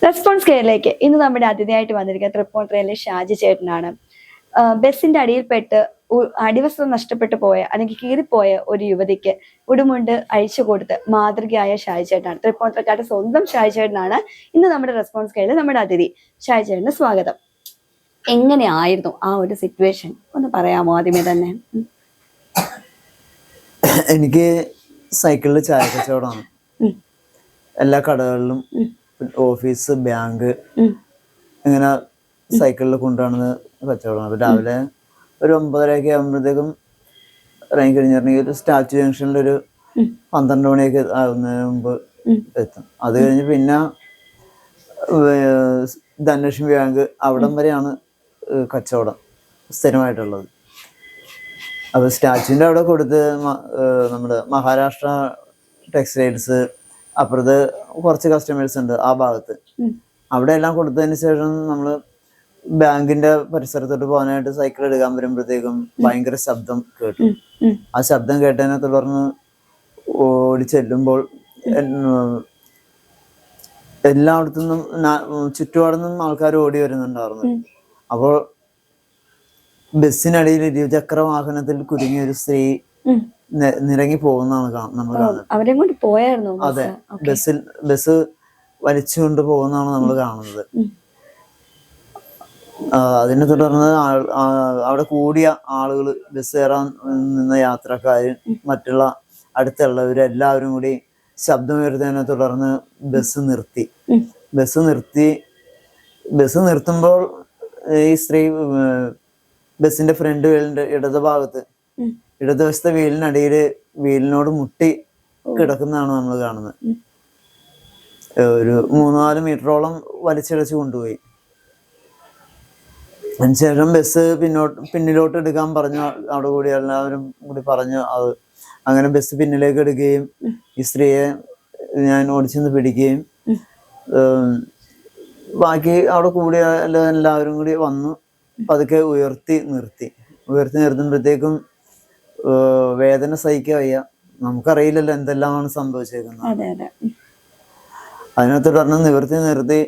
Response കെയറിലേക്ക് ഇന്ന് നമ്മുടെ അതിഥിയായിട്ട് വന്നിരിക്കുന്ന തൃപ്പൂണിത്തുറയിലെ ഷാജി ചേട്ടനാണ്. ബസിന്റെ അടിയിൽപ്പെട്ട് അടിവസ്ത്രം നഷ്ടപ്പെട്ടു പോയ അല്ലെങ്കിൽ കീറിപ്പോയ ഒരു യുവതിക്ക് ഉടുമുണ്ട് അഴിച്ചു കൊടുത്ത് മാതൃകയായ ഷാജി ചേട്ടനാണ്. തൃപ്പൂണിത്തുറക്കാരുടെ സ്വന്തം ഷാജി ചേട്ടനാണ് ഇന്ന് നമ്മുടെ റെസ്പോൺസ് കെയറിൽ നമ്മുടെ അതിഥി. ഷാജി ചേട്ടന് സ്വാഗതം. എങ്ങനെയായിരുന്നു ആ ഒരു സിറ്റുവേഷൻ ഒന്ന് പറയാമോ ആദ്യമേ തന്നെ? എനിക്ക് സൈക്കിളിൽ ചായ കച്ചവടമാണ്. എല്ലാ കടകളിലും ഓഫീസ്, ബാങ്ക് ഇങ്ങനെ സൈക്കിളിൽ കൊണ്ടുപോകുന്ന കച്ചവടമാണ്. അപ്പൊ രാവിലെ ഒരു 9:30 ആകുമ്പോഴത്തേക്കും ഇറങ്ങി കഴിഞ്ഞിട്ടുണ്ടെങ്കിൽ ഒരു സ്റ്റാച്യു ജംഗ്ഷനിൽ ഒരു 12 മണിയൊക്കെ ആകുന്നതിന് മുമ്പ് എത്തും. അത് കഴിഞ്ഞ് പിന്നെ ധനലക്ഷ്മി ബാങ്ക് അവിടം വരെയാണ് കച്ചവടം സ്ഥിരമായിട്ടുള്ളത്. അപ്പൊ സ്റ്റാച്യുവിന്റെ അവിടെ കൊടുത്ത് നമ്മുടെ മഹാരാഷ്ട്ര ടെക്സ്റ്റൈൽസ്, അപ്പുറത്ത് കുറച്ച് കസ്റ്റമേഴ്സ് ഉണ്ട് ആ ഭാഗത്ത്. അവിടെ എല്ലാം കൊടുത്തതിന് ശേഷം നമ്മള് ബാങ്കിന്റെ പരിസരത്തോട്ട് പോകാനായിട്ട് സൈക്കിൾ എടുക്കാൻ വരുമ്പോഴത്തേക്കും ഭയങ്കര ശബ്ദം കേട്ടു. ആ ശബ്ദം കേട്ടതിനെ തുടർന്ന് ഓടി ചെല്ലുമ്പോൾ എല്ലായിടത്തുനിന്നും ചുറ്റുപാടുനിന്നും ആൾക്കാർ ഓടി വരുന്നുണ്ടായിരുന്നു. അപ്പോൾ ബസ്സിനടിയിൽ ഇരുചക്ര വാഹനത്തിൽ കുരുങ്ങിയ ഒരു സ്ത്രീ നിരങ്ങി പോകുന്നതാണ് നമ്മൾ കാണുന്നത്. അതെ, ബസ് വലിച്ചുകൊണ്ട് പോകുന്നതാണ് നമ്മൾ കാണുന്നത്. അതിനെ തുടർന്ന് അവിടെ കൂടിയ ആളുകൾ, ബസ് കയറാൻ നിന്ന യാത്രക്കാര്, മറ്റുള്ള അടുത്തുള്ളവരെല്ലാവരും കൂടി ശബ്ദമുയർത്തതിനെ തുടർന്ന് ബസ് നിർത്തുമ്പോൾ ഈ സ്ത്രീ ബസിന്റെ ഫ്രണ്ട് വീലിന്റെ ഇടതുവശത്തെ വീലിനടിയില് വീലിനോട് മുട്ടി കിടക്കുന്നതാണ് നമ്മൾ കാണുന്നത്. ഒരു 3-4 മീറ്ററോളം വലിച്ചിഴച്ച് കൊണ്ടുപോയി. അതിനുശേഷം ബസ് പിന്നിലോട്ട് എടുക്കാൻ പറഞ്ഞു. അവിടെ കൂടി എല്ലാവരും കൂടി പറഞ്ഞു. അങ്ങനെ ബസ് പിന്നിലേക്ക് എടുക്കുകയും ഈ സ്ത്രീയെ ഞാൻ ഓടിച്ചെന്ന് പിടിക്കുകയും ബാക്കി അവിടെ കൂടി എല്ലാവരും കൂടി വന്നു പതുക്കെ ഉയർത്തി നിർത്തുമ്പോഴത്തേക്കും വേദന സഹിക്കാൻ വയ്യ. നമുക്കറിയില്ലല്ലോ എന്തെല്ലാമാണ് സംഭവിച്ചേക്കുന്നത്. അതിനെ തുടർന്ന് നിർത്തി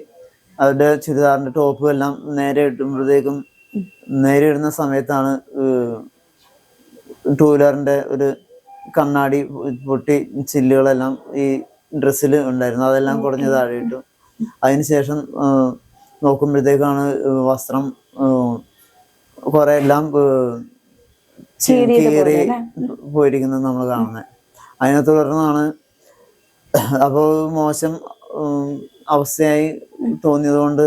അവരുടെ ചുരിദാറിന്റെ ടോപ്പും എല്ലാം നേരെ ഇടുന്ന സമയത്താണ് 2 വീലറിന്റെ ഒരു കണ്ണാടി പൊട്ടി ചില്ലുകളെല്ലാം ഈ ഡ്രസ്സിൽ ഉണ്ടായിരുന്നു. അതെല്ലാം കുടഞ്ഞ് താഴെ ഇട്ടു. അതിനുശേഷം നോക്കുമ്പോഴത്തേക്കാണ് വസ്ത്രം കുറെ എല്ലാം കീറി പോയിരിക്കുന്നത് നമ്മൾ കാണുന്നത്. അതിനെ തുടർന്നാണ് അപ്പോൾ മോശം അവസ്ഥയായി തോന്നിയത് കൊണ്ട്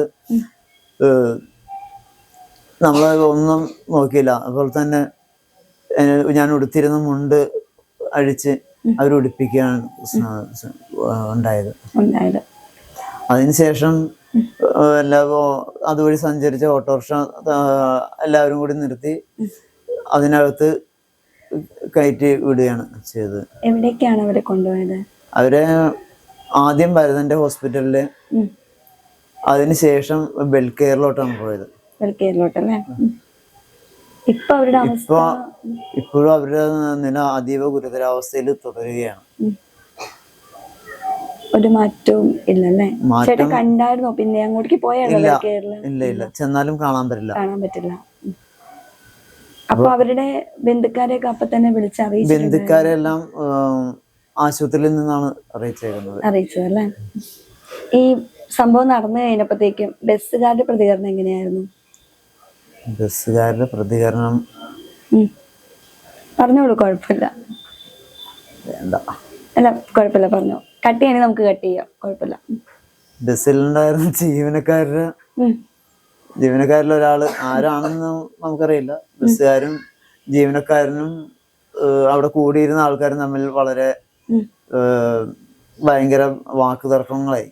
നമ്മൾ ഒന്നും നോക്കിയില്ല. അതുപോലെ തന്നെ ഞാൻ ഉടുത്തിരുന്ന മുണ്ട് അഴിച്ച് അവരുടിപ്പിക്കുകയാണ് ഉണ്ടായത്. അതിനുശേഷം അതുവഴി സഞ്ചരിച്ച ഓട്ടോറിക്ഷ എല്ലാവരും കൂടി നിർത്തി അതിനകത്ത് കയറ്റി വിടുകയാണ് ചെയ്തത്. എവിടേക്കാണ് അവരെ കൊണ്ടുപോയത്? അവരെ ആദ്യം ഭരതന്റെ ഹോസ്പിറ്റലില്, അതിനുശേഷം ബെൽക്കെയറിലോട്ടാണ് പോയത്. ഇപ്പോഴും അവരുടെ നില അതീവ ഗുരുതരാവസ്ഥയിൽ തുടരുകയാണ്. ഒരു മാറ്റവും ഇല്ലല്ലേ? കണ്ടായിരുന്നോ? പിന്നെ അങ്ങോട്ടേക്ക് ഇല്ല, ചെന്നാലും കാണാൻ പറ്റില്ല. അപ്പൊ അവരുടെ ബന്ധുക്കാരെയൊക്കെ അപ്പൊ തന്നെ വിളിച്ചറിയിച്ചു? ബന്ധുക്കാരെല്ലാം ആശുപത്രിയിൽ നിന്നാണ് അറിയിച്ചത് അല്ലേ? ഈ സംഭവം നടന്നു കഴിഞ്ഞപ്പോഴത്തേക്കും ബസ്സുകാരുടെ പ്രതികരണം എങ്ങനെയായിരുന്നു? ബസ്സുകാരുടെ പ്രതികരണം പറഞ്ഞോളൂ, കുഴപ്പമില്ല. അല്ല കുഴപ്പമില്ല, പറഞ്ഞോ. കട്ട് ചെയ്യണമെങ്കിൽ നമുക്ക് കട്ട് ചെയ്യാം, കുഴപ്പമില്ല. ബസ്സിലുണ്ടായിരുന്ന ജീവനക്കാരിൽ ഒരാള് ആരാണെന്ന് നമുക്കറിയില്ല. ബസ്സുകാരും ജീവനക്കാരനും അവിടെ കൂടിയിരുന്ന ആൾക്കാരും തമ്മിൽ വളരെ ഭയങ്കര വാക്കുതർക്കങ്ങളായി.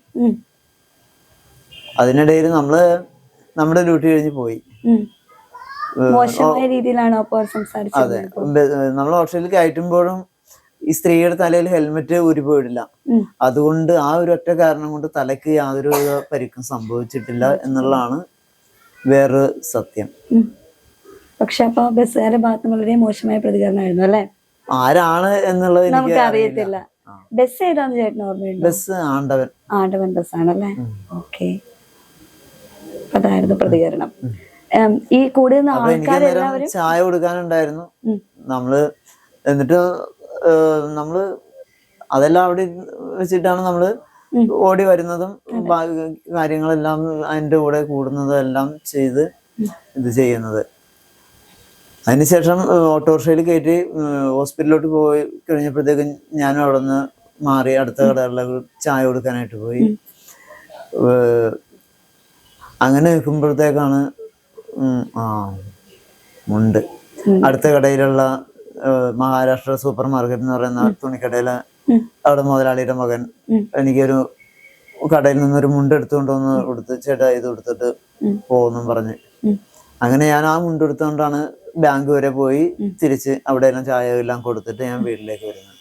അതിനിടയിൽ നമ്മുടെ ഡ്യൂട്ടി കഴിഞ്ഞ് പോയി. അതെ, നമ്മൾ ഓട്ടോയിൽ കയറ്റുമ്പോഴും ഈ സ്ത്രീയുടെ തലയിൽ ഹെൽമെറ്റ് ഊരിപ്പോയിട്ടില്ല. അതുകൊണ്ട് ആ ഒരു ഒറ്റ കാരണം കൊണ്ട് തലയ്ക്ക് യാതൊരു പരിക്കും സംഭവിച്ചിട്ടില്ല എന്നുള്ളതാണ് വേറൊരു സത്യം. പക്ഷെ അപ്പൊ ബസ്സുകാരുടെ ഭാഗത്ത് വളരെ മോശമായ പ്രതികരണമായിരുന്നു അല്ലെ? ആരാണ് എന്നുള്ളത് നമുക്ക് അറിയത്തില്ല. ബസ് ഏതാന്ന് ചേട്ടന് ഓർമ്മയുണ്ട്? ബസ് ആണ്ടവൻ ബസ് ആണല്ലേ? ഓക്കെ. അതായിരുന്നു പ്രതികരണം. ഈ കൂടുന്ന അപ്പൊ എനിക്ക് അന്നേരം ആൾക്കാരെല്ലാവരും ചായ കൊടുക്കാനുണ്ടായിരുന്നു. നമ്മള് എന്നിട്ട് നമ്മള് അതെല്ലാം അവിടെ വെച്ചിട്ടാണ് നമ്മള് ഓടി വരുന്നതും കാര്യങ്ങളെല്ലാം അതിന്റെ കൂടെ കൂടുന്നതും എല്ലാം ചെയ്ത് ഇത് ചെയ്യുന്നത്. അതിനുശേഷം ഓട്ടോറിക്ഷയിൽ കയറ്റി ഹോസ്പിറ്റലിലോട്ട് പോയി കഴിഞ്ഞപ്പോഴത്തേക്കും ഞാനും അവിടെ നിന്ന് മാറി അടുത്ത കടകളിലേക്ക് ചായ കൊടുക്കാനായിട്ട് പോയി. അങ്ങനെ നിൽക്കുമ്പോഴത്തേക്കാണ് മുണ്ട് അടുത്ത കടയിലുള്ള മഹാരാഷ്ട്ര സൂപ്പർ മാർക്കറ്റ് എന്ന് പറയുന്ന തുണിക്കടയിലെ അവിടെ മുതലാളിയുടെ മകൻ എനിക്കൊരു കടയിൽ നിന്നൊരു മുണ്ട് എടുത്തുകൊണ്ട് വന്ന് കൊടുത്ത്, ചേട്ടാ ഇത് കൊടുത്തിട്ട് പോകുന്നു പറഞ്ഞ്. അങ്ങനെ ഞാൻ ആ മുണ്ട് എടുത്തുകൊണ്ടാണ് ബാങ്ക് വരെ പോയി തിരിച്ച് അവിടെ എല്ലാം ചായ എല്ലാം കൊടുത്തിട്ട് ഞാൻ വീട്ടിലേക്ക് വരുന്നത്.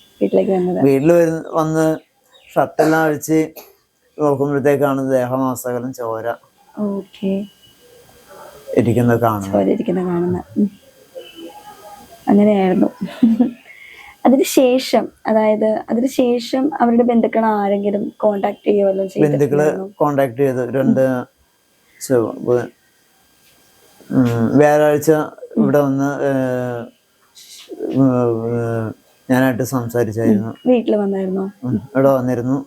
വീട്ടിൽ വന്ന് ഷർട്ടെല്ലാം അഴിച്ച് നോക്കുമ്പോഴത്തേക്കാണ് ദേഹമാസകലം ചോര ഇരിക്കുന്നത് കാണുന്നത്. അങ്ങനെയായിരുന്നു. അതിനുശേഷം അവരുടെ ബന്ധുക്കൾ ആരെങ്കിലും കോണ്ടാക്ട് ചെയ്യുമല്ലോ? ബന്ധുക്കള് കോണ്ടാക്ട് ചെയ്തു. വ്യാഴാഴ്ച ഇവിടെ വന്ന് ഞാനായിട്ട് സംസാരിച്ചായിരുന്നു. വീട്ടിൽ വന്നായിരുന്നു? ഇവിടെ വന്നിരുന്നു.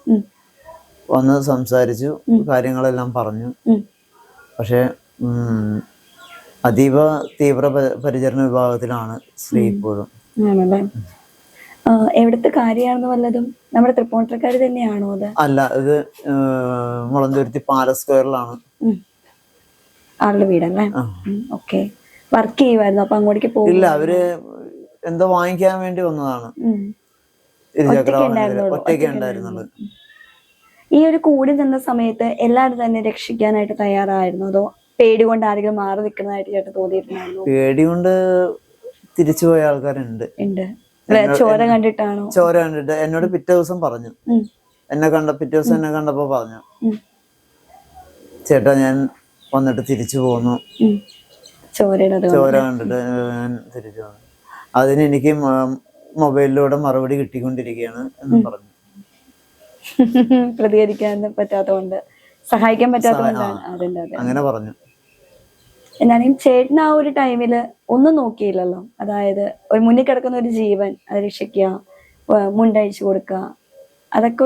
വന്ന് സംസാരിച്ചു, കാര്യങ്ങളെല്ലാം പറഞ്ഞു. പക്ഷെ അതീവ തീവ്ര പരിചരണ വിഭാഗത്തിലാണ് സ്ത്രീ ഇപ്പോഴും. ആണല്ലേ? എവിടുത്തെ കാര്യമാണെന്ന് വല്ലതും നമ്മുടെ തൃപ്പൂണിത്തുറക്കാര് തന്നെയാണോ അത്? അല്ല, ഇത് മുളന്തുരുത്തി പാലസ് സ്ക്വയറിലാണ് ആളുടെ വീടല്ലേ? ഓക്കെ. വർക്ക് ചെയ്യുമായിരുന്നു അപ്പൊ അങ്ങോട്ടേക്ക് പോകും? ഇല്ല, അവര് എന്തോ വാങ്ങിക്കാൻ വേണ്ടി വന്നതാണ്. ഒറ്റയ്ക്ക് ഉണ്ടായിരുന്നുള്ളൂ. ഈ ഒരു കൂടി നിന്ന സമയത്ത് എല്ലാവരും തന്നെ രക്ഷിക്കാനായിട്ട് തയ്യാറായിരുന്നു, അതോ പേടി കൊണ്ട് ആരെങ്കിലും മാറി നിൽക്കുന്നതായിട്ട് ചേട്ടൻ തോന്നിയിട്ടുണ്ടായിരുന്നു? പേടി കൊണ്ട് തിരിച്ചു പോയ ആൾക്കാരുണ്ട്. ചോര കണ്ടിട്ടാണോ? ചോര കണ്ടിട്ട് എന്നോട് പിറ്റേ ദിവസം പറഞ്ഞു. പിറ്റേ ദിവസം എന്നെ കണ്ടപ്പോ പറഞ്ഞു, ചേട്ടാ ഞാൻ വന്നിട്ട് തിരിച്ചു പോന്നു, ചോര കണ്ടിട്ട് ഞാൻ തിരിച്ചു പോന്നു. അതിന് എനിക്ക് മൊബൈലിലൂടെ മറുപടി കിട്ടിക്കൊണ്ടിരിക്കുകയാണ് എന്ന് പറഞ്ഞു. പ്രതികരിക്കാൻ പറ്റാത്തതുകൊണ്ട്, സഹായിക്കാൻ പറ്റാത്തതുകൊണ്ടാണ് അങ്ങനെ പറഞ്ഞു. എന്നാലും ചേട്ടൻ ആ ഒരു ടൈമില് ഒന്നും നോക്കിയില്ലല്ലോ. അതായത് ഒരു മുന്നിൽ കിടക്കുന്ന ഒരു ജീവൻ അത് രക്ഷിക്കുക, മുണ്ടഴിച്ചു കൊടുക്കുക, അതൊക്കെ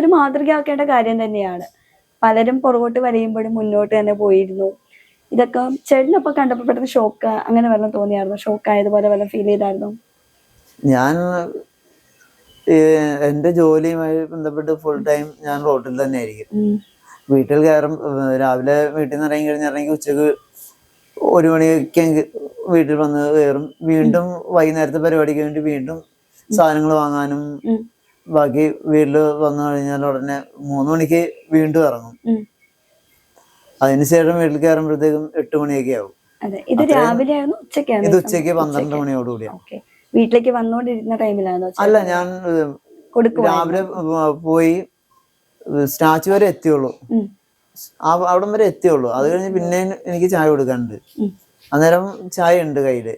ഒരു മാതൃകയാക്കേണ്ട കാര്യം തന്നെയാണ്. പലരും പുറകോട്ട് വരയുമ്പോഴും മുന്നോട്ട് തന്നെ പോയിരുന്നു. ഇതൊക്കെ ചേട്ടനൊപ്പം കണ്ടപ്പോൾ പെട്ടെന്ന് ഷോക്ക് അങ്ങനെ വല്ലതും തോന്നിയായിരുന്നു? ഷോക്ക് ആയതുപോലെ വല്ലതും ഫീൽ ചെയ്തായിരുന്നു? ഞാൻ എന്റെ ജോലിയുമായി ബന്ധപ്പെട്ട് ഫുൾ ടൈം ഞാൻ റോട്ടിൽ തന്നെ ആയിരിക്കും. വീട്ടിൽ കയറും, രാവിലെ വീട്ടിൽ നിന്ന് ഇറങ്ങി ഉച്ചക്ക് 1 മണിക്ക് വീട്ടിൽ വന്ന് കയറും. വീണ്ടും വൈകുന്നേരത്തെ പരിപാടിക്ക് വേണ്ടി വീണ്ടും സാധനങ്ങൾ വാങ്ങാനും ബാക്കി വീട്ടിൽ വന്നു കഴിഞ്ഞാൽ ഉടനെ 3 മണിക്ക് വീണ്ടും ഇറങ്ങും. അതിനുശേഷം വീട്ടിൽ കയറുമ്പോഴത്തേക്കും 8 മണിയൊക്കെ ആവും. ഇത് രാവിലെ ഇത് ഉച്ചക്ക് 12 മണിയോടുകൂടിയാണ്. വീട്ടിലേക്ക് വന്നോണ്ടിരുന്ന ടൈമിലാണോ? അല്ല, ഞാൻ രാവിലെ പോയി സ്റ്റാച്ചു വരെ എത്തിയുള്ളൂ, അവിടം വരെ എത്തിയുള്ളൂ. അത് കഴിഞ്ഞ് പിന്നെ എനിക്ക് ചായ കൊടുക്കാനുണ്ട്. അന്നേരം ചായ ഉണ്ട് കയ്യില്,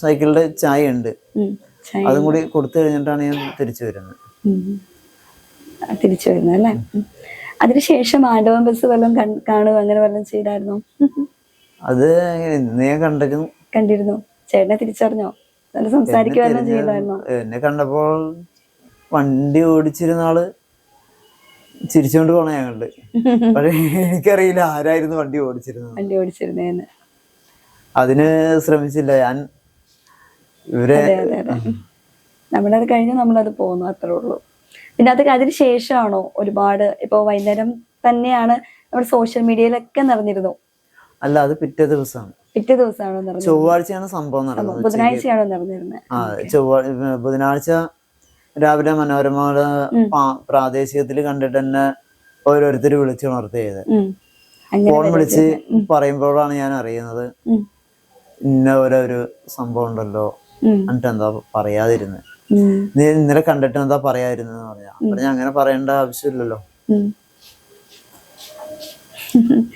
സൈക്കിളിന്റെ ചായ ഉണ്ട്. അതും കൂടി കൊടുത്തു കഴിഞ്ഞിട്ടാണ് ഞാൻ തിരിച്ചു വരുന്നത് അല്ലേ? അതിനുശേഷം ആഡവൻ ബസ് വല്ലതും കാണുക അങ്ങനെ വല്ലതും ചെയ്തായിരുന്നോ? അത് ഇന്ന് ഞാൻ കണ്ടിരുന്നു. ചേട്ടനെ തിരിച്ചറിഞ്ഞോ? സംസാരിക്കുവാനോ ചെയ്തായിരുന്നോ? എന്നെ കണ്ടപ്പോൾ വണ്ടി ഓടിച്ചിരുന്ന ആള് ചിരിച്ചുകൊണ്ട് പോണ ഞങ്ങളുടെ. പക്ഷെ എനിക്കറിയില്ല ആരായിരുന്നു വണ്ടി ഓടിച്ചിരുന്നതെന്ന്. അതിന് ശ്രമിച്ചില്ല ഞാൻ. നമ്മളത് കഴിഞ്ഞ് നമ്മളത് പോകുന്നു, അത്രേ ഉള്ളൂ. പിന്നെ അതിന് ശേഷമാണോ ഒരുപാട് ഇപ്പൊ വൈകുന്നേരം തന്നെയാണ് നമ്മുടെ സോഷ്യൽ മീഡിയയിലൊക്കെ നിറഞ്ഞിരുന്നു? അല്ല, അത് പിറ്റേ ദിവസമാണ്. ചൊവ്വാഴ്ചയാണ് സംഭവം നടന്നത്. ബുധനാഴ്ചയാണോ നടന്നിരുന്നത്? ബുധനാഴ്ച രാവിലെ മനോരമയുടെ പ്രാദേശികത്തിൽ കണ്ടിട്ട് തന്നെ ഓരോരുത്തർ വിളിച്ചുണർത്തിയത്. ഫോൺ വിളിച്ച് പറയുമ്പോഴാണ് ഞാൻ അറിയുന്നത് ഇന്ന ഒരു സംഭവം ഉണ്ടല്ലോ, എന്നിട്ട് എന്താ പറയാതിരുന്നത്, നീ ഇന്നലെ കണ്ടിട്ട് എന്താ പറയാതിരുന്നെന്ന് പറഞ്ഞാ. അപ്പൊ ഞാൻ അങ്ങനെ പറയേണ്ട ആവശ്യമില്ലല്ലോ,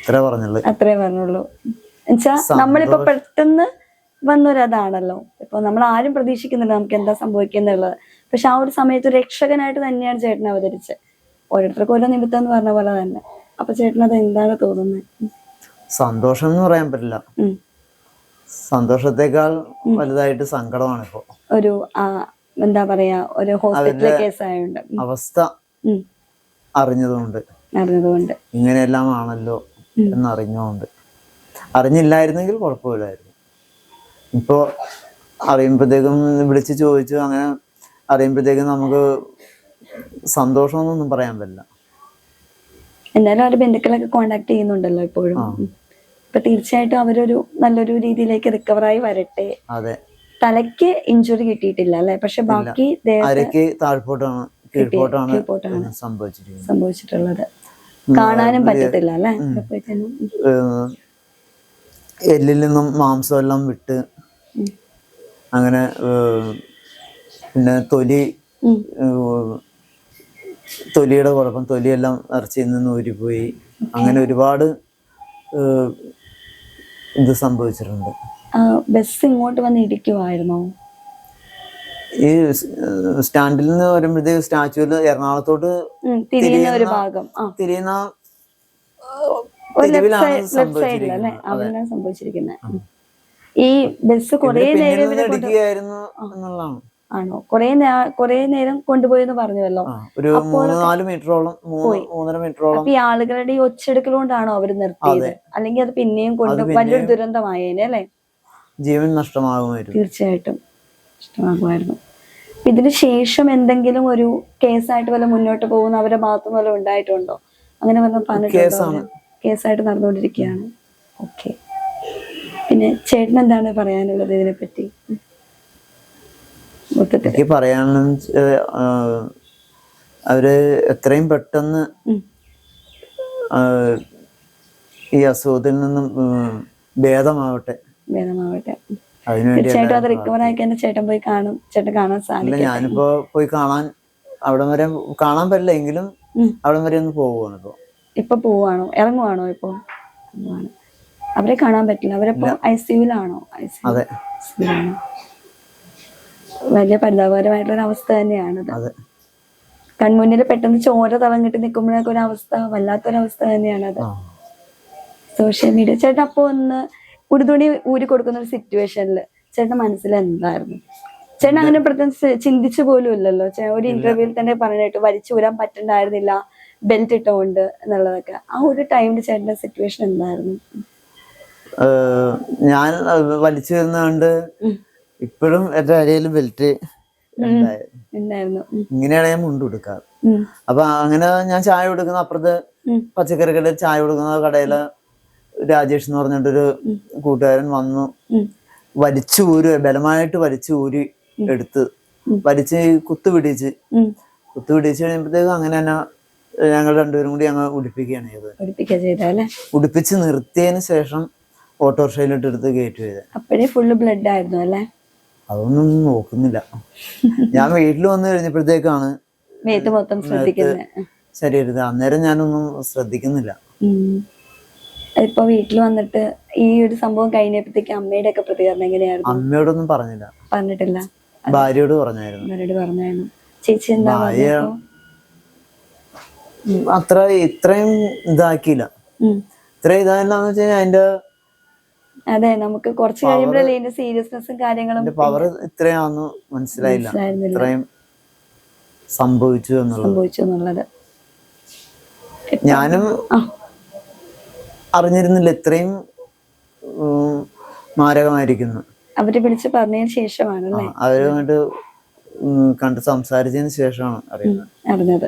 അത്രേ പറഞ്ഞുള്ളൂ. എന്നുവെച്ചാ നമ്മളിപ്പോ പെട്ടെന്ന് വന്നൊരതാണല്ലോ. ഇപ്പൊ നമ്മൾ ആരും പ്രതീക്ഷിക്കുന്നില്ല നമുക്ക് എന്താ സംഭവിക്കുന്നുള്ളത്. പക്ഷെ ആ ഒരു സമയത്ത് ഒരു രക്ഷകനായിട്ട് തന്നെയാണ് ചേട്ടൻ അവതരിച്ചത്. ഓരോരുത്തർക്കും ഓരോ നിമിത്തം എന്ന് പറഞ്ഞ പോലെ തന്നെ. അപ്പൊ ചേട്ടനത് എന്താണ് തോന്നുന്നത്? സന്തോഷം എന്ന് പറയാൻ പറ്റില്ല. സന്തോഷത്തെക്കാൾ വലുതായിട്ട് സങ്കടമാണ് ഇപ്പോ. ഒരു എന്താ പറയാ, ഒരു ഹോസ്പിറ്റൽ കേസ് ആയതുകൊണ്ട് അവസ്ഥ അറിഞ്ഞതുകൊണ്ട് ഇങ്ങനെയെല്ലാം ആണല്ലോ എന്നറിഞ്ഞുകൊണ്ട്. അറിഞ്ഞില്ലായിരുന്നെങ്കിൽ കുഴപ്പമില്ലായിരുന്നു. ഇപ്പോ അറിയുമ്പോഴത്തേക്കും വിളിച്ച് ചോദിച്ചു, അങ്ങനെ അറിയുമ്പോഴത്തേക്കും നമുക്ക് സന്തോഷമൊന്നും പറയാൻ പറ്റില്ല. എന്തായാലും അവരുടെ ബന്ധുക്കളൊക്കെ കോണ്ടാക്ട് ചെയ്യുന്നുണ്ടല്ലോ ഇപ്പോഴും. അപ്പൊ തീർച്ചയായിട്ടും അവരൊരു നല്ലൊരു രീതിയിലേക്ക് റിക്കവറായി വരട്ടെ. അതെ. തലയ്ക്ക് ഇഞ്ചുറി കിട്ടിയിട്ടില്ല അല്ലെ, പക്ഷെ ബാക്കി അരയ്ക്ക് താഴ്പോട്ടാണ് കീഴ്പോട്ടാണ് സംഭവിച്ചിട്ടുള്ളത്. കാണാനും പറ്റത്തില്ല അല്ലെ. എല്ലിൽ നിന്നും മാംസം എല്ലാം വിട്ട് അങ്ങനെ, പിന്നെ തൊലിയുടെ കുഴപ്പം, തൊലിയെല്ലാം ഇറച്ചിയിൽ നിന്ന് ഊരിപ്പോയി. അങ്ങനെ ഒരുപാട് ഇത് സംഭവിച്ചിട്ടുണ്ട്. ബസ് ഇങ്ങോട്ട് വന്ന് ഇടിക്കുവായിരുന്നോ? ഈ സ്റ്റാൻഡിൽ നിന്ന് വരുമ്പോഴത്തേക്ക് സ്റ്റാച്യൂല് എറണാകുളത്തോട്ട് തിരിയുന്ന ഒരു ഭാഗം, തിരിയുന്ന സംഭവിച്ചിരിക്കുന്നത്. ഈ ബസ് കുറെ നേരം ഇടിക്കുകയായിരുന്നു എന്നുള്ളതാണ്. ആണോ? കൊറേ നേരം കൊണ്ടുപോയെന്ന് പറഞ്ഞല്ലോ. ഒരു 3-4 മീറ്ററോളം, 3.5 മീറ്ററോളം. ഈ ആളുകളുടെ ഈ ഒച്ചെടുക്കൽ കൊണ്ടാണോ അവര് നിർത്തിയത്? അല്ലെങ്കിൽ അത് പിന്നെയും വലിയൊരു ദുരന്തമായേനെ അല്ലെ? ജീവൻ നഷ്ടമാകുമായിരുന്നു. തീർച്ചയായിട്ടും നഷ്ടമാകുമായിരുന്നു. ഇതിന് ശേഷം എന്തെങ്കിലും ഒരു കേസായിട്ട് വല്ല മുന്നോട്ട് പോകുന്ന അവരുടെ ഭാഗത്തുനിന്ന് വല്ല ഉണ്ടായിട്ടുണ്ടോ? അങ്ങനെ വല്ല പറഞ്ഞിട്ടുണ്ടോ? കേസായിട്ട് നടന്നുകൊണ്ടിരിക്കുകയാണ്. ഓക്കെ. പിന്നെ ചേട്ടൻ എന്താണ് പറയാനുള്ളത് ഇതിനെ പറ്റി? എനിക്ക് പറയാനുള്ള, അവര് എത്രയും പെട്ടെന്ന് ഈ അസുഖത്തിൽ നിന്നും ഭേദമാവട്ടെ. തീർച്ചയായിട്ടും അത് റിക്കവർ ആയിക്കഴിഞ്ഞാൽ ചേട്ടൻ പോയി കാണും. ചേട്ടൻ കാണാൻ സാധിക്കും. ഞാനിപ്പോ പോയി കാണാൻ, അവിടെ വരെ കാണാൻ പറ്റില്ല എങ്കിലും അവിടെ വരെ ഒന്ന് പോവുകയാണ്. ഇപ്പൊ പോവാണോ? ഇറങ്ങുവാണോ? ഇപ്പൊ അവരെ കാണാൻ പറ്റില്ല. അവരിപ്പോ ICUലാണോ? അതെ. വലിയ പരിതാപകരമായിട്ടുള്ള അവസ്ഥ തന്നെയാണത്. കൺമുന്നിൽ പെട്ടെന്ന് ചോര തളങ്ങിട്ട് നിൽക്കുമ്പോഴൊക്കെ ഒരു അവസ്ഥ, വല്ലാത്തൊരവസ്ഥ തന്നെയാണത്. Social media. ചേട്ടൻ അപ്പൊ ഒന്ന് ഉടുതുണി ഊരി കൊടുക്കുന്ന ഒരു സിറ്റുവേഷനില് ചേട്ടന്റെ മനസ്സിൽ എന്തായിരുന്നു? ചേട്ടൻ അങ്ങനെ പ്രത്യേകിച്ച് ചിന്തിച്ചു പോലും ഇല്ലല്ലോ. ഒരു ഇന്റർവ്യൂവിൽ തന്നെ പറഞ്ഞിട്ട് വലിച്ചൂരാൻ പറ്റണ്ടായിരുന്നില്ല ബെൽറ്റ് ഇട്ടുകൊണ്ട് എന്നുള്ളതൊക്കെ. ആ ഒരു ടൈമിൽ ചേട്ടന്റെ സിറ്റുവേഷൻ എന്തായിരുന്നു? ഞാൻ വലിച്ചു വരുന്നതുകൊണ്ട് ഇപ്പോഴും എന്റെ അരയിൽ ബെൽറ്റ് ഉണ്ടായിരുന്നു. ഇങ്ങനെയാണ് ഞാൻ മുണ്ട് കൊടുക്കാറ്. അപ്പൊ അങ്ങനെ ഞാൻ ചായ കൊടുക്കുന്ന അപ്പുറത്ത് പച്ചക്കറി കടയിൽ ചായ കൊടുക്കുന്ന കടയില് രാജേഷ് എന്ന് പറഞ്ഞിട്ടൊരു കൂട്ടുകാരൻ വന്നു, ബലമായിട്ട് വലിച്ചു ഊരി എടുത്ത് കുത്തുപിടിച്ച് കഴിയുമ്പോഴത്തേക്കും അങ്ങനെ തന്നെ ഞങ്ങൾ രണ്ടുപേരും കൂടി അങ്ങ് ഉടുപ്പിക്കുകയാണ് ചെയ്തത്. ഉടുപ്പിച്ച് നിർത്തിയതിന് ശേഷം ഓട്ടോറിക്ഷയിലിട്ട് എടുത്ത് കയറ്റി ചെയ്തത്. അപ്പോഴേ ഫുള്ള് ബ്ലഡ് ആയിരുന്നു അല്ലേ? അതൊന്നും നോക്കുന്നില്ല. ഞാൻ വീട്ടിൽ വന്നു കഴിഞ്ഞപ്പോഴത്തേക്കാണ് ശരീരത്തിൽ, അന്നേരം ഞാനൊന്നും ശ്രദ്ധിക്കുന്നില്ല. ഇപ്പൊ വീട്ടിൽ വന്നിട്ട് ഈ ഒരു സംഭവം കഴിഞ്ഞപ്പോഴത്തേക്ക് അമ്മയുടെ ഒക്കെ പ്രതികരണം എങ്ങനെയായിരുന്നു? അമ്മയോടൊന്നും പറഞ്ഞിട്ടില്ല. ഭാര്യയോട് പറഞ്ഞായിരുന്നു. ചേച്ചി എന്താ ഇത്രയും ഇതാക്കിയില്ല. ഇത്രയും ഇതായെന്ന് വെച്ച് കഴിഞ്ഞാൽ അതിന്റെ, അതെ, നമുക്ക് കുറച്ച് കഴിയുമ്പോഴല്ലേ ഇതിന്റെ സീരിയസ്നെസ്സും കാര്യങ്ങളും പവർ ഇത്രയാണെന്ന് മനസ്സിലായില്ല. ഇത്രയും സംഭവിച്ചു എന്നുള്ളത് ഞാനും അറിഞ്ഞിരുന്നില്ല. ഇത്രയും മാരകമായിരിക്കുന്നു. അവര് വിളിച്ച് പറഞ്ഞതിന് ശേഷമാണല്ലേ? അവരുമായിട്ട് കണ്ട് സംസാരിച്ചതിന് ശേഷമാണ് അറിഞ്ഞത്.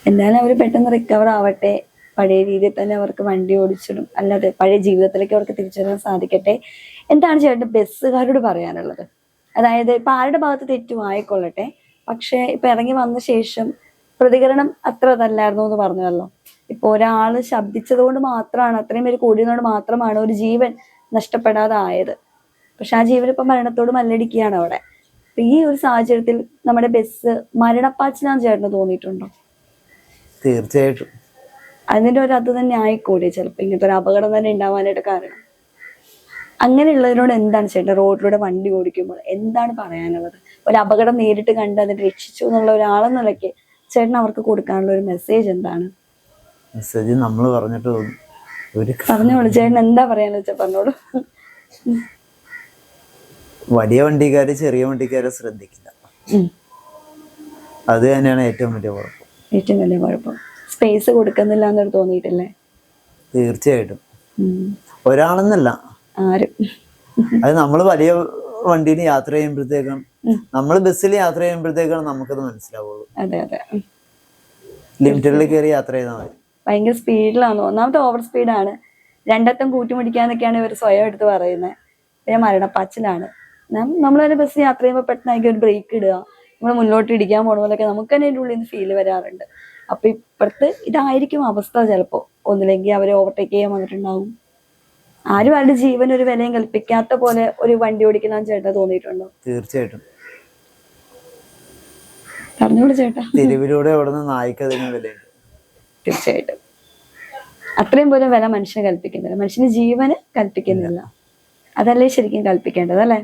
എന്നാലും അവര് പെട്ടെന്ന് റിക്കവർ ആവട്ടെ. പഴയ രീതിയിൽ തന്നെ അവർക്ക് വണ്ടി ഓടിച്ചിടും, അല്ലാതെ പഴയ ജീവിതത്തിലേക്ക് അവർക്ക് തിരിച്ചു വരാൻ സാധിക്കട്ടെ. എന്താണ് ചേട്ടൻ ബസ്സുകാരോട് പറയാനുള്ളത്? അതായത് ഇപ്പൊ ആരുടെ ഭാഗത്ത് തെറ്റും ആയിക്കൊള്ളട്ടെ, പക്ഷെ ഇപ്പൊ ഇറങ്ങി വന്ന ശേഷം പ്രതികരണം അത്ര അതല്ലായിരുന്നു എന്ന് പറഞ്ഞല്ലോ. ഇപ്പൊ ഒരാള് ശബ്ദിച്ചത് കൊണ്ട് മാത്രമാണ്, അത്രയും പേര് കൂടിയതുകൊണ്ട് മാത്രമാണ് ഒരു ജീവൻ നഷ്ടപ്പെടാതെ ആയത്. പക്ഷെ ആ ജീവൻ ഇപ്പൊ മരണത്തോട് മല്ലടിക്കുകയാണ് അവിടെ. ഈ ഒരു സാഹചര്യത്തിൽ നമ്മുടെ ബസ് മരണപ്പാച്ചിലാന്ന് ചേട്ടന് തോന്നിയിട്ടുണ്ടോ? തീർച്ചയായിട്ടും. അതിന്റെ ഒരു അത് തന്നെ ആയിക്കൂടെ ചിലപ്പോ ഇങ്ങനത്തെ ഒരു അപകടം തന്നെ ഉണ്ടാവാനായിട്ട് കാരണം? അങ്ങനെയുള്ളതിനോട് എന്താണ് ചേട്ടൻ റോഡിലൂടെ വണ്ടി ഓടിക്കുമ്പോൾ എന്താണ് പറയാനുള്ളത്? ഒരു അപകടം നേരിട്ട് കണ്ട് അതിനെ രക്ഷിച്ചു എന്നുള്ള ഒരാളെന്നുള്ളക്ക് ചേട്ടൻ അവർക്ക് കൊടുക്കാനുള്ള ഒരു മെസ്സേജ് എന്താണ്? മെസ്സേജ് നമ്മൾ പറഞ്ഞിട്ട് ഒരു പറഞ്ഞോളൂ ചേട്ടൻ എന്താ പറയാന്ന് വെച്ചാ പറഞ്ഞോളൂ. വലിയ വണ്ടിക്കാര് ചെറിയ വണ്ടിക്കാരെ ശ്രദ്ധിക്കില്ല. അത് തന്നെയാണ് ഏറ്റവും വലിയ കുഴപ്പം. ഏറ്റവും വലിയ കുഴപ്പം സ്പേസ് കൊടുക്കുന്നില്ല എന്നൊരു തോന്നിയിട്ടില്ലേ? തീർച്ചയായിട്ടും. ഒരാളെന്നല്ല, ആരും. അത് നമ്മൾ വലിയ വണ്ടിയിൽ യാത്ര ചെയ്യുമ്പോഴത്തേക്കാണ്, നമ്മൾ ബസ്സിൽ യാത്ര ചെയ്യുമ്പോഴത്തേക്കാണ് നമുക്കത് മനസ്സിലാവുള്ളൂ. അതെ അതെ. ലിമിറ്റിൽ കയറി യാത്ര ചെയ്താൽ മതി. ഭയങ്കര സ്പീഡിലാണ്, ഒന്നാമത്തെ ഓവർ സ്പീഡാണ്. രണ്ടറ്റം കൂട്ടിമുടിക്കാന്നൊക്കെയാണ് ഇവർ സ്വയം എടുത്ത് പറയുന്നത്. പിന്നെ മരണപ്പാച്ചിലാണ്. നമ്മളൊരു ബസ് യാത്ര ചെയ്യുമ്പോൾ പെട്ടെന്നായിരിക്കും ഒരു ബ്രേക്ക് ഇടുക, നമ്മൾ മുന്നോട്ട് ഇടിക്കാൻ പോണ പോലൊക്കെ നമുക്ക് തന്നെ അതിൻ്റെ ഉള്ളിൽ നിന്ന് ഫീല് വരാറുണ്ട്. അപ്പൊ ഇപ്പുറത്ത് ഇതായിരിക്കും അവസ്ഥ. ചിലപ്പോ ഒന്നില്ലെങ്കിൽ അവരെ ഓവർടേക്ക് ചെയ്യാൻ വന്നിട്ടുണ്ടാവും. ആരും അവരുടെ ജീവൻ ഒരു വിലയും കൽപ്പിക്കാത്ത പോലെ ഒരു വണ്ടി ഓടിക്കുന്ന ചേട്ടാ തോന്നിയിട്ടുണ്ടോ? തീർച്ചയായിട്ടും. പറഞ്ഞോളൂ ചേട്ടാ. തെരുവിലൂടെ ഓടുന്ന നായ്ക്ക് അതിന് വിലയുണ്ട്. തീർച്ചയായിട്ടും. അത്രയും പോലും വില മനുഷ്യന് കൽപ്പിക്കുന്നില്ല, മനുഷ്യന് ജീവന് കൽപ്പിക്കുന്നില്ല. അതല്ലേ ശരിക്കും കൽപ്പിക്കേണ്ടത് അല്ലേ?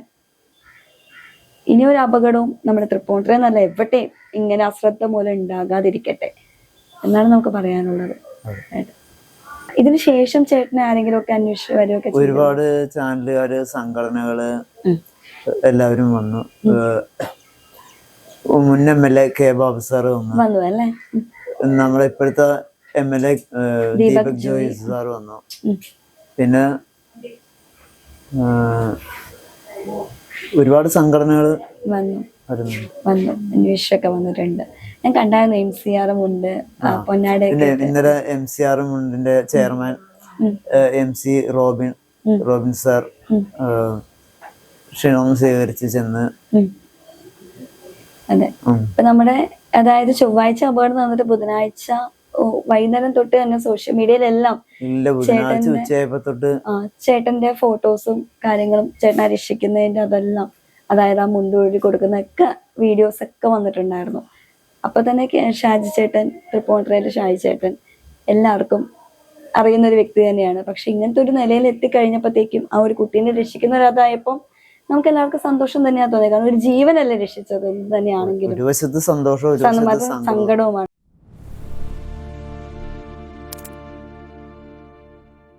ഇനി ഒരു അപകടവും നമ്മുടെ തൃപ്പൂണിത്തുറ എന്നല്ല എവിടെയും ഇങ്ങനെ അശ്രദ്ധ മൂലം ഉണ്ടാകാതിരിക്കട്ടെ എന്നാണ് നമുക്ക് പറയാനുള്ളത്. ഇതിന് ശേഷം ചേട്ടനെ ആരെങ്കിലും ഒക്കെ അന്വേഷിച്ച് വരുമൊക്കെ? ഒരുപാട് ചാനലുകാര്, സംഘടനകള് എല്ലാവരും വന്നു. മുൻ MLA കെ ബാബു സാറ് വന്നു അല്ലേ? നമ്മളെ ഇപ്പോഴത്തെ MLA ദീപക് ജോയ് സാർ വന്നു. പിന്നെ ഒരുപാട് സംഘടനകൾ വന്നു അന്വേഷിച്ചൊക്കെ വന്നിട്ടുണ്ട്. ഞാൻ കണ്ടായിരുന്നു. MCR ഉണ്ട്, പൊന്നാട്. ഇന്നലെ MCR മുണ്ടിന്റെ ചെയർമാൻ MC റോബിൻ സാർ ക്ഷണം സ്വീകരിച്ച് ചെന്ന്. അതെ. ഇപ്പൊ നമ്മുടെ അതായത് ചൊവ്വാഴ്ച അപകടം നടന്നിട്ട് ബുധനാഴ്ച വൈകുന്നേരം തൊട്ട് തന്നെ സോഷ്യൽ മീഡിയയിലെല്ലാം ചേട്ടന്റെ ഫോട്ടോസും കാര്യങ്ങളും ചേട്ടനെ രക്ഷിക്കുന്നതിന്റെ അതെല്ലാം, അതായത് ആ മുണ്ടൊഴി കൊടുക്കുന്നൊക്കെ വീഡിയോസ് ഒക്കെ വന്നിട്ടുണ്ടായിരുന്നു. അപ്പൊ തന്നെ ഷാജി ചേട്ടൻ, തൃപ്പൂണിത്തുറയിലെ ഷാജി ചേട്ടൻ എല്ലാവർക്കും അറിയുന്ന ഒരു വ്യക്തി തന്നെയാണ്. പക്ഷെ ഇങ്ങനത്തെ ഒരു നിലയിൽ എത്തിക്കഴിഞ്ഞപ്പോഴത്തേക്കും ആ ഒരു കുട്ടീനെ രക്ഷിക്കുന്ന ഒരാതായപ്പോൾ നമുക്ക് എല്ലാവർക്കും സന്തോഷം തന്നെയാ തോന്നിയത്. കാരണം ഒരു ജീവനല്ലേ രക്ഷിച്ചത്. എന്ത് തന്നെയാണെങ്കിലും സന്തോഷവും സങ്കടവുമാണ്.